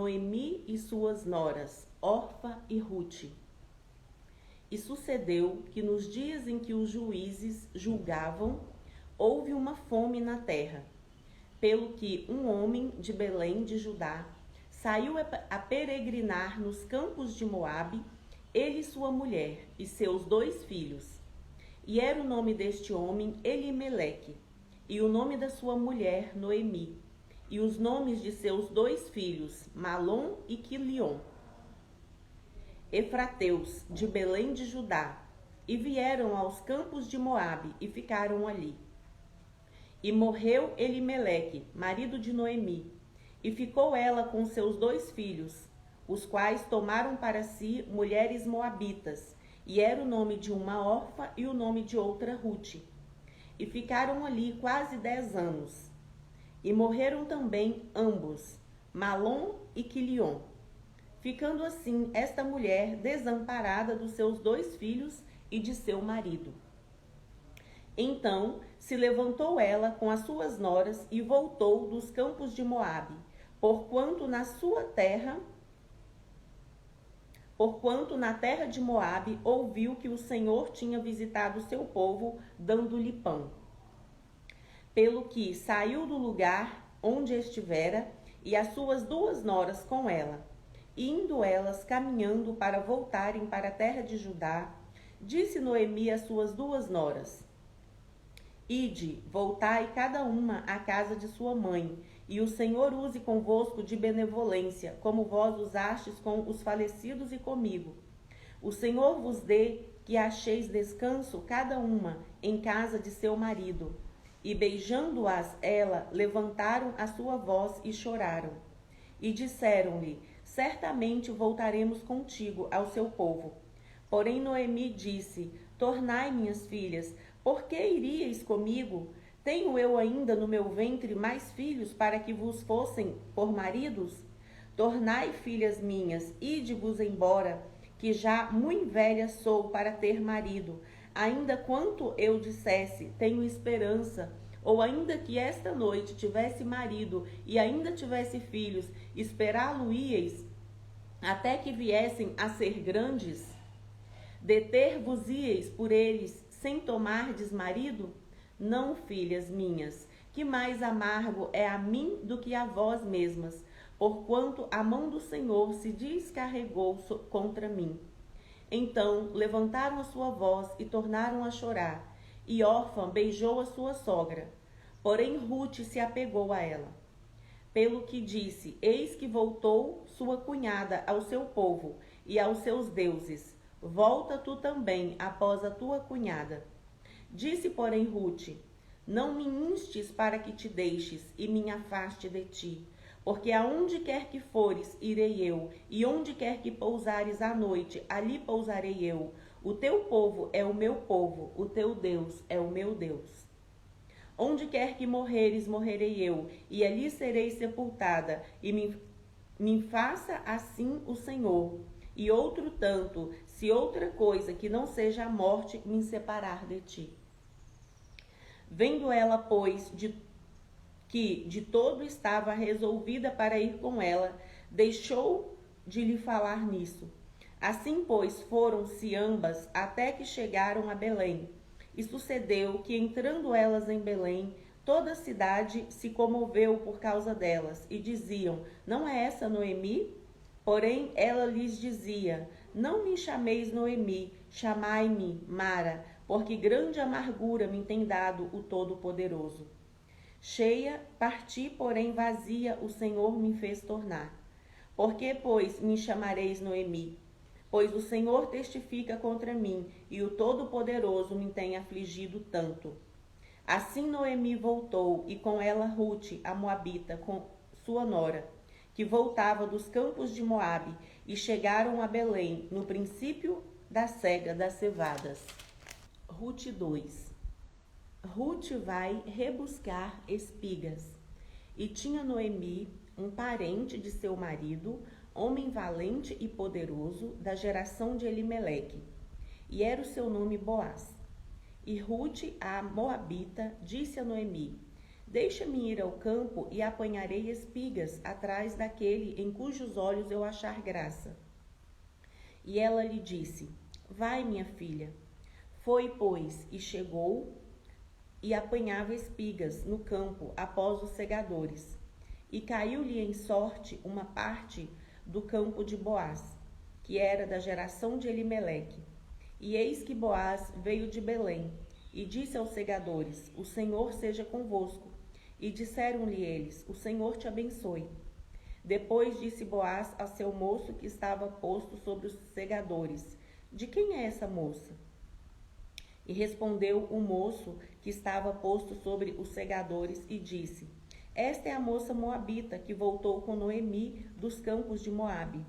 Noemi e suas noras, Orfa e Rute. E sucedeu que nos dias em que os juízes julgavam, houve uma fome na terra, pelo que um homem de Belém de Judá saiu a peregrinar nos campos de Moabe, ele e sua mulher e seus 2 filhos. E era o nome deste homem Elimeleque, e o nome da sua mulher Noemi, e os nomes de seus 2 filhos, Malom e Quilion, efrateus de Belém de Judá, e vieram aos campos de Moabe e ficaram ali. E morreu Elimeleque, marido de Noemi, e ficou ela com seus 2 filhos, os quais tomaram para si mulheres moabitas, e era o nome de uma Orfa e o nome de outra Rute. E ficaram ali quase 10 anos. E morreram também ambos, Malom e Quilion, ficando assim esta mulher desamparada dos seus 2 filhos e de seu marido. Então se levantou ela com as suas noras e voltou dos campos de Moabe, porquanto na terra de Moabe ouviu que o Senhor tinha visitado o seu povo, dando-lhe pão. Pelo que saiu do lugar onde estivera, e as suas 2 noras com ela, indo elas caminhando para voltarem para a terra de Judá, disse Noemi às suas 2 noras: Ide, voltai cada uma à casa de sua mãe, e o Senhor use convosco de benevolência, como vós usastes com os falecidos e comigo. O Senhor vos dê que acheis descanso cada uma em casa de seu marido. E beijando-as ela, levantaram a sua voz e choraram. E disseram-lhe: certamente voltaremos contigo ao seu povo. Porém Noemi disse: tornai, minhas filhas, por que iríeis comigo? Tenho eu ainda no meu ventre mais filhos para que vos fossem por maridos? Tornai, filhas minhas, ide-vos embora, que já muito velha sou para ter marido. Ainda quanto eu dissesse, tenho esperança, ou ainda que esta noite tivesse marido e ainda tivesse filhos, esperá-lo-íeis até que viessem a ser grandes? Deter-vos-íeis por eles sem tomardes marido? Não, filhas minhas, que mais amargo é a mim do que a vós mesmas, porquanto a mão do Senhor se descarregou contra mim. Então levantaram a sua voz e tornaram a chorar, e Orfa beijou a sua sogra. Porém Rute se apegou a ela. Pelo que disse: eis que voltou sua cunhada ao seu povo e aos seus deuses. Volta tu também após a tua cunhada. Disse, porém, Rute: não me instes para que te deixes e me afaste de ti, porque aonde quer que fores, irei eu, e onde quer que pousares à noite, ali pousarei eu. O teu povo é o meu povo, o teu Deus é o meu Deus. Onde quer que morreres, morrerei eu, e ali serei sepultada, e me faça assim o Senhor. E outro tanto, se outra coisa que não seja a morte me separar de ti. Vendo ela, pois, que de todo estava resolvida para ir com ela, deixou de lhe falar nisso. Assim, pois, foram-se ambas até que chegaram a Belém. E sucedeu que, entrando elas em Belém, toda a cidade se comoveu por causa delas, e diziam: não é essa Noemi? Porém, ela lhes dizia: não me chameis Noemi, chamai-me Mara, porque grande amargura me tem dado o Todo-Poderoso. Cheia, parti, porém vazia, o Senhor me fez tornar. Por que, pois, me chamareis Noemi? Pois o Senhor testifica contra mim, e o Todo-Poderoso me tem afligido tanto. Assim Noemi voltou, e com ela Rute, a Moabita, com sua nora, que voltava dos campos de Moabe, e chegaram a Belém, no princípio da cega das cevadas. Rute 2. Rute vai rebuscar espigas. E tinha Noemi um parente de seu marido, homem valente e poderoso, da geração de Elimeleque, e era o seu nome Boaz. E Rute, a Moabita, disse a Noemi: Deixa-me ir ao campo e apanharei espigas atrás daquele em cujos olhos eu achar graça. E ela lhe disse: Vai, minha filha. Foi, pois, e chegou e apanhava espigas no campo após os segadores. E caiu-lhe em sorte uma parte do campo de Boaz, que era da geração de Elimeleque. E eis que Boaz veio de Belém, e disse aos segadores: O Senhor seja convosco. E disseram-lhe eles: O Senhor te abençoe. Depois disse Boaz ao seu moço que estava posto sobre os segadores: De quem é essa moça? E respondeu o moço que estava posto sobre os segadores e disse: Esta é a moça moabita que voltou com Noemi dos campos de Moabe.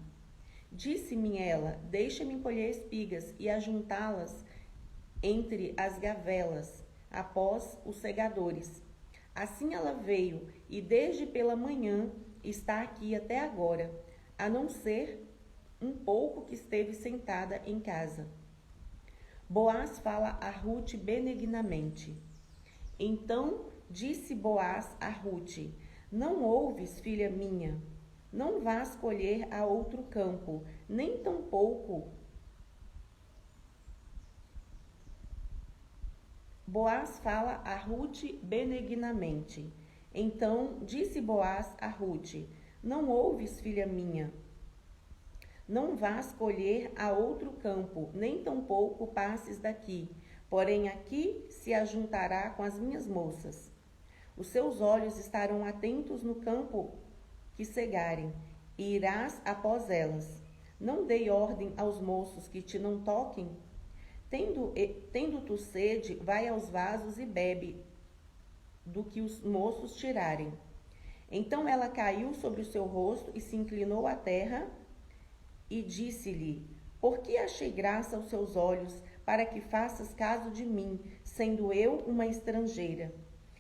Disse-me ela: Deixa-me colher espigas e ajuntá-las entre as gavelas, após os segadores. Assim ela veio, e desde pela manhã está aqui até agora, a não ser um pouco que esteve sentada em casa. Boaz fala a Rute benignamente. Então disse Boaz a Rute: Não ouves, filha minha? Não vás colher a outro campo, nem tampouco. Boaz fala a Rute benignamente. Então disse Boaz a Rute: Não ouves, filha minha? Não vás colher a outro campo, nem tampouco passes daqui, porém aqui se ajuntará com as minhas moças. Os seus olhos estarão atentos no campo que cegarem, e irás após elas. Não dei ordem aos moços que te não toquem? Tendo tu sede, vai aos vasos e bebe do que os moços tirarem. Então ela caiu sobre o seu rosto e se inclinou à terra e disse-lhe: Por que achei graça aos seus olhos, para que faças caso de mim, sendo eu uma estrangeira?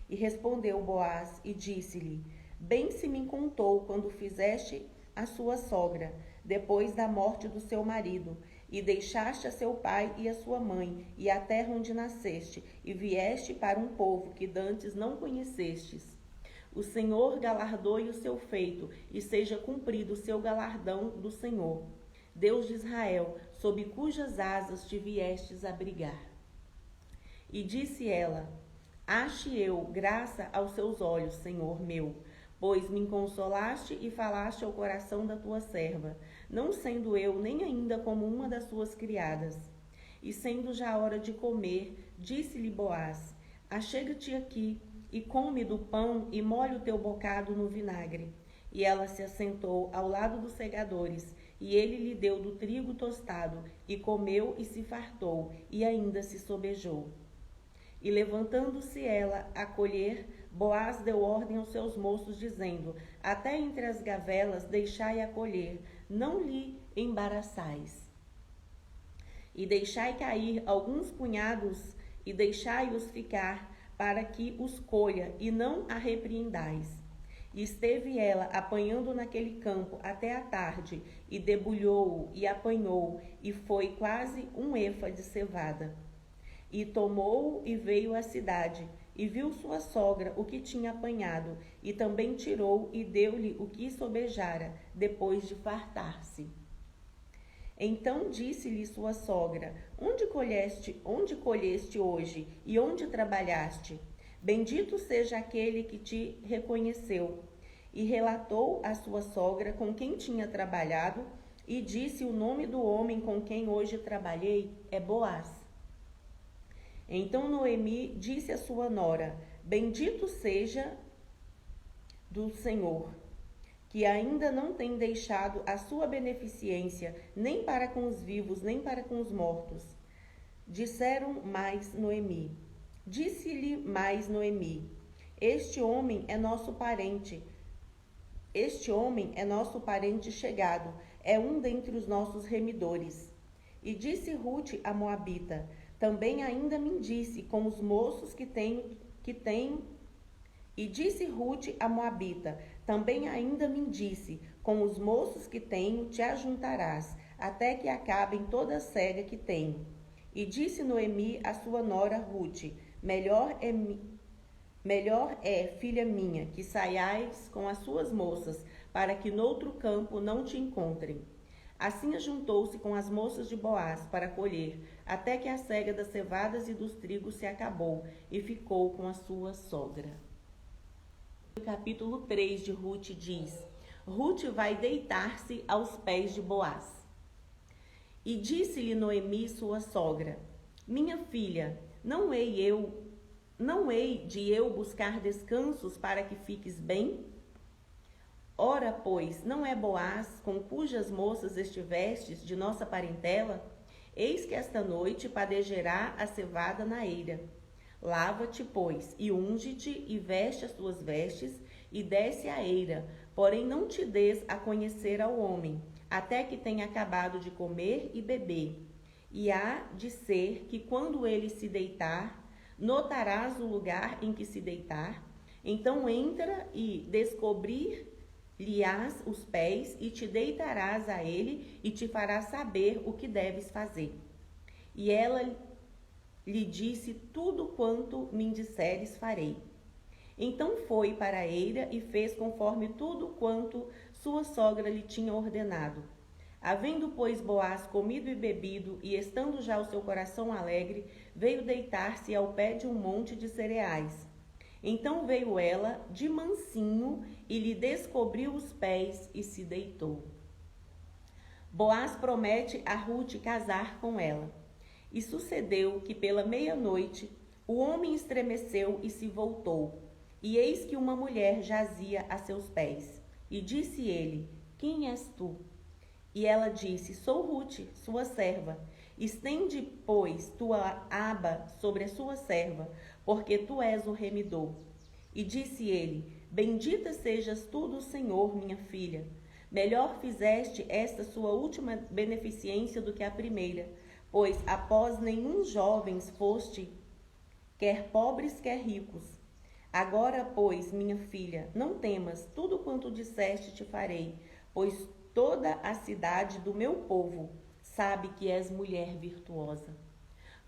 E respondeu Boaz e disse-lhe: Bem se me contou quando fizeste a sua sogra, depois da morte do seu marido, e deixaste a seu pai e a sua mãe, e a terra onde nasceste, e vieste para um povo que dantes não conhecestes. O Senhor galardoe o seu feito, e seja cumprido o seu galardão do Senhor, Deus de Israel, sob cujas asas te viestes abrigar. E disse ela: Ache eu graça aos seus olhos, Senhor meu, pois me consolaste e falaste ao coração da tua serva, não sendo eu nem ainda como uma das suas criadas. E sendo já a hora de comer, disse-lhe Boaz: Achega-te aqui e come do pão e molhe o teu bocado no vinagre. E ela se assentou ao lado dos segadores, e ele lhe deu do trigo tostado, e comeu e se fartou, e ainda se sobejou. E levantando-se ela a colher, Boaz deu ordem aos seus moços, dizendo: Até entre as gavelas deixai-a colher, não lhe embaraçais. E deixai cair alguns punhados, e deixai-os ficar, para que os colha, e não a repreendais. E esteve ela apanhando naquele campo até a tarde, e debulhou-o, e apanhou, e foi quase um efa de cevada. E tomou-o e veio à cidade, e viu sua sogra o que tinha apanhado, e também tirou e deu-lhe o que sobejara, depois de fartar-se. Então disse-lhe sua sogra: Onde colheste hoje, e onde trabalhaste? Bendito seja aquele que te reconheceu. E relatou a sua sogra com quem tinha trabalhado, e disse: O nome do homem com quem hoje trabalhei é Boaz. Então Noemi disse à sua nora: Bendito seja do Senhor, que ainda não tem deixado a sua beneficência, nem para com os vivos, nem para com os mortos. Disse-lhe mais Noemi: Este homem é nosso parente chegado, é um dentre os nossos remidores. E disse Rute a Moabita: Também ainda me disse com os moços que tenho. E disse Rute a Moabita: Também ainda me disse, com os moços que tenho te ajuntarás, até que acabem toda a cega que tenho. E disse Noemi a sua nora Rute: Melhor Melhor é, filha minha, que saiais com as suas moças, para que noutro campo não te encontrem. Assim ajuntou-se com as moças de Boaz para colher, até que a cega das cevadas e dos trigos se acabou, e ficou com a sua sogra. O capítulo 3 de Ruth diz: Ruth vai deitar-se aos pés de Boaz. E disse-lhe Noemi, sua sogra: Minha filha, não hei de eu buscar descansos para que fiques bem? Ora, pois, não é Boaz, com cujas moças estivestes de nossa parentela? Eis que esta noite padejará a cevada na eira. Lava-te, pois, e unge-te, e veste as tuas vestes, e desce a eira, porém não te des a conhecer ao homem, até que tenha acabado de comer e beber. E há de ser que quando ele se deitar, notarás o lugar em que se deitar, então entra e descobrir-lhe-ás os pés, e te deitarás a ele, e te fará saber o que deves fazer. E ela lhe disse: tudo quanto me disseres farei. Então foi para a eira e fez conforme tudo quanto sua sogra lhe tinha ordenado. Havendo, pois, Boaz comido e bebido, e estando já o seu coração alegre, veio deitar-se ao pé de um monte de cereais. Então veio ela de mansinho e lhe descobriu os pés e se deitou. Boaz promete a Ruth casar com ela. E sucedeu que pela meia-noite o homem estremeceu e se voltou, e eis que uma mulher jazia a seus pés. E disse ele: Quem és tu? E ela disse: Sou Ruth, sua serva. Estende, pois, tua aba sobre a sua serva, porque tu és o remidor. E disse ele: Bendita sejas tu do Senhor, minha filha. Melhor fizeste esta sua última beneficência do que a primeira, pois após nenhum jovens foste, quer pobres, quer ricos. Agora, pois, minha filha, não temas, tudo quanto disseste te farei, pois toda a cidade do meu povo sabe que és mulher virtuosa.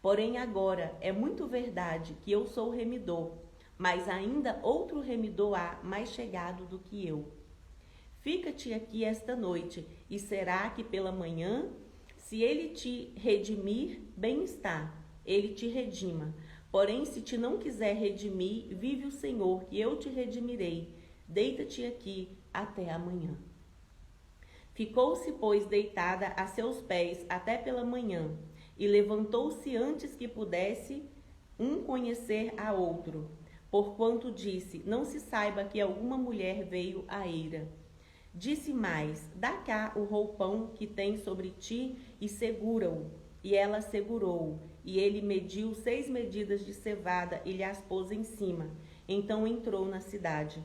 Porém agora é muito verdade que eu sou remidor, mas ainda outro remidor há mais chegado do que eu. Fica-te aqui esta noite, e será que pela manhã, se ele te redimir, bem está, ele te redima. Porém, se te não quiser redimir, vive o Senhor, que eu te redimirei. Deita-te aqui até amanhã. Ficou-se, pois, deitada a seus pés até pela manhã, e levantou-se antes que pudesse um conhecer a outro, porquanto disse: Não se saiba que alguma mulher veio à eira. Disse mais: Dá cá o roupão que tem sobre ti e segura-o. E ela segurou-o, e ele mediu 6 medidas de cevada e lhe as pôs em cima. Então entrou na cidade.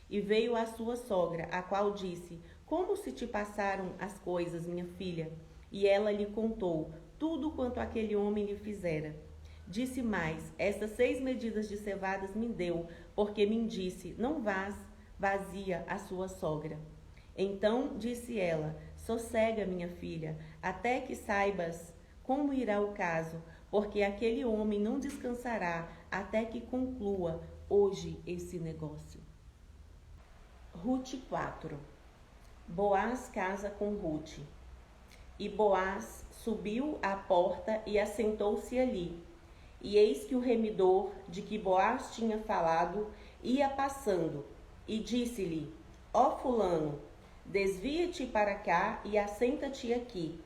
E veio a sua sogra, a qual disse: Como se te passaram as coisas, minha filha? E ela lhe contou tudo quanto aquele homem lhe fizera. Disse mais: Estas 6 medidas de cevadas me deu, porque me disse: Não vás vazia a sua sogra. Então disse ela: Sossega, minha filha, até que saibas como irá o caso, porque aquele homem não descansará até que conclua hoje esse negócio. Ruth 4. Boaz casa com Ruth. E Boaz subiu à porta e assentou-se ali. E eis que o remidor de que Boaz tinha falado ia passando, e disse-lhe: Ó fulano, desvia-te para cá e assenta-te aqui.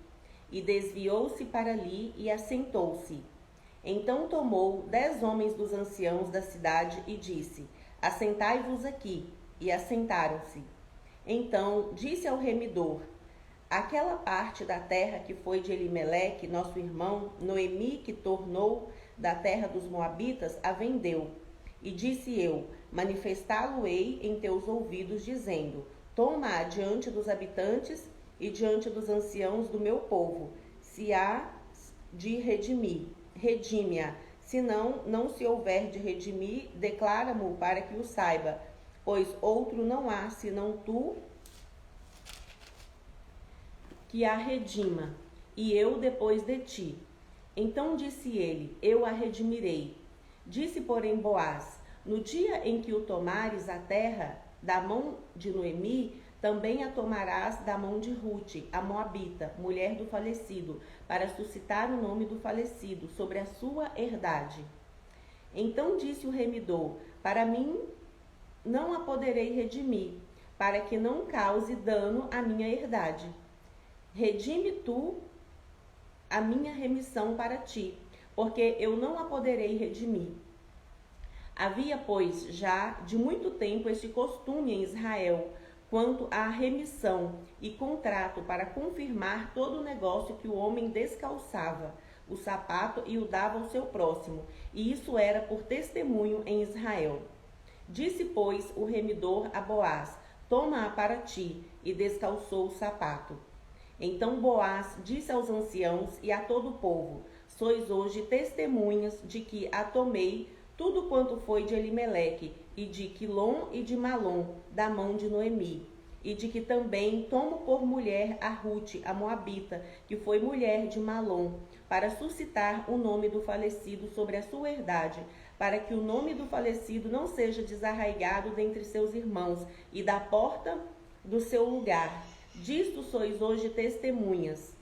E desviou-se para ali e assentou-se. Então tomou 10 homens dos anciãos da cidade e disse: Assentai-vos aqui. E assentaram-se. Então disse ao remidor: Aquela parte da terra que foi de Elimeleque, nosso irmão, Noemi, que tornou da terra dos Moabitas, a vendeu. E disse eu: Manifestá-lo-ei em teus ouvidos, dizendo: Toma-a diante dos habitantes e diante dos anciãos do meu povo, se há de redimir, redime-a. Se não se houver de redimir, declara-mo para que o saiba, pois outro não há, senão tu, que a redima, e eu depois de ti. Então disse ele: Eu a redimirei. Disse, porém, Boaz: No dia em que o tomares a terra da mão de Noemi, também a tomarás da mão de Rute, a moabita, mulher do falecido, para suscitar o nome do falecido sobre a sua herdade. Então disse o remidor: para mim não a poderei redimir, para que não cause dano à minha herdade. Redime tu a minha remissão para ti, porque eu não a poderei redimir. Havia, pois, já de muito tempo este costume em Israel, quanto à remissão e contrato para confirmar todo o negócio que o homem descalçava o sapato e o dava ao seu próximo, e isso era por testemunho em Israel. Disse, pois, o remidor a Boaz: toma-a para ti, e descalçou o sapato. Então Boaz disse aos anciãos e a todo o povo: sois hoje testemunhas de que a tomei tudo quanto foi de Elimeleque, e de Quilom e de Malom, da mão de Noemi, e de que também tomo por mulher a Rute, a moabita, que foi mulher de Malom, para suscitar o nome do falecido sobre a sua herdade, para que o nome do falecido não seja desarraigado dentre seus irmãos, e da porta do seu lugar. Disto sois hoje testemunhas.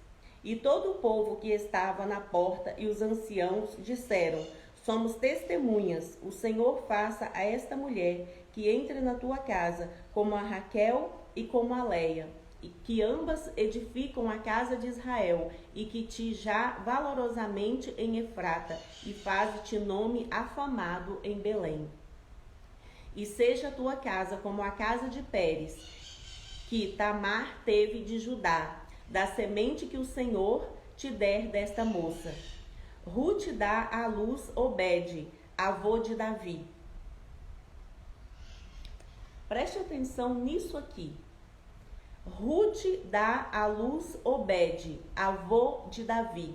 E todo o povo que estava na porta e os anciãos disseram: somos testemunhas. O Senhor faça a esta mulher que entre na tua casa, como a Raquel e como a Leia, e que ambas edificam a casa de Israel, e que te já valorosamente em Efrata, e faze-te nome afamado em Belém. E seja a tua casa como a casa de Pérez, que Tamar teve de Judá, da semente que o Senhor te der desta moça. Rute dá à luz Obed, avô de Davi. Preste atenção nisso aqui. Rute dá à luz Obed, avô de Davi.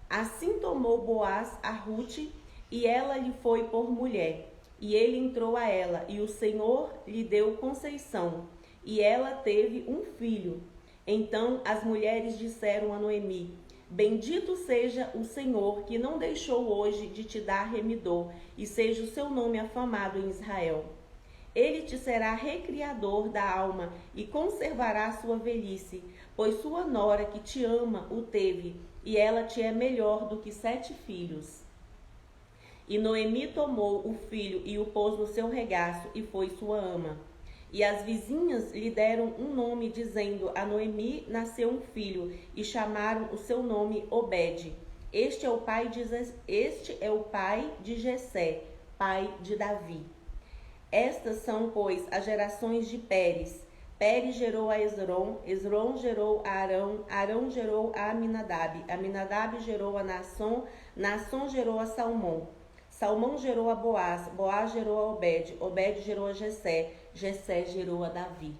Assim tomou Boaz a Rute, e ela lhe foi por mulher. E ele entrou a ela, e o Senhor lhe deu conceição, e ela teve um filho. Então as mulheres disseram a Noemi: bendito seja o Senhor, que não deixou hoje de te dar remidor, e seja o seu nome afamado em Israel. Ele te será recriador da alma e conservará sua velhice, pois sua nora que te ama o teve, e ela te é melhor do que 7 filhos. E Noemi tomou o filho e o pôs no seu regaço, e foi sua ama. E as vizinhas lhe deram um nome, dizendo: a Noemi nasceu um filho, e chamaram o seu nome Obed. Este é o pai de Jessé, pai de Davi. Estas são, pois, as gerações de Pérez. Pérez gerou a Esrom, Esrom gerou a Arão, Arão gerou a Aminadab, Aminadab gerou a Naasson, Naasson gerou a Salmão, Salmão gerou a Boaz, Boaz gerou a Obed, Obed gerou a Jessé, Jessé gerou a Davi.